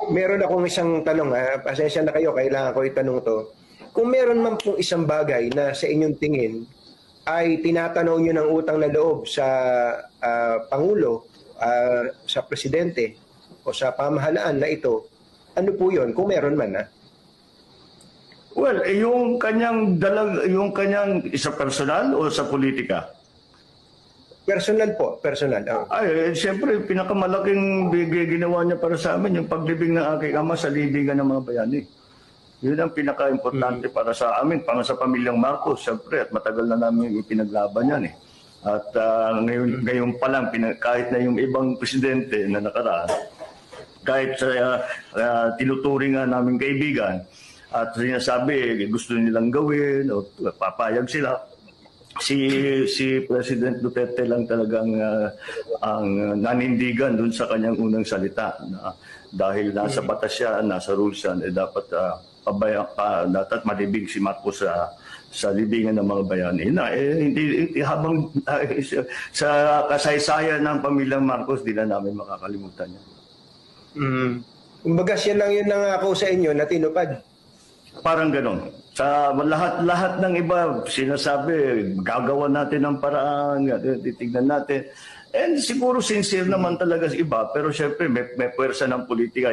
Meron akong isang tanong, pasensya na kayo, kailangan ko itanong to. Kung meron man pong isang bagay na sa inyong tingin ay tinatanaw nyo ng utang na loob sa Pangulo, sa Presidente o sa pamahalaan na ito, ano po yun? Kung meron man, Well, yung kanyang isa personal o sa politika? Personal po, personal. Ay, siyempre, pinakamalaking ginawa niya para sa amin, yung paglibing ng aking ama sa libingan ng mga bayani. Yun ang pinaka-importante para sa amin, para sa pamilyang Marcos, siyempre, at matagal na namin ipinaglaban yan eh. At ngayon pa lang, kahit na yung ibang presidente na nakaraan, kahit sa tinuturing nga namin kaibigan, at sinasabi, gusto nilang gawin, o papayag sila, si President Duterte lang talagang ang nanindigan dun sa kanyang unang salita na dahil nasa batas siya, nasa rules yan, dapat dapat malibig si Marcos sa libingan ng mga bayani. Hindi habang sa kasaysayan ng pamilyang Marcos, di na namin makakalimutan yan. Kumbaga siya lang yun nangako sa inyo na tinupad. Parang ganon. Sa lahat ng iba, sinasabi, gagawa natin ng paraan, titignan natin. And siguro sincere naman talaga sa iba, pero syempre may puwersa ng politika.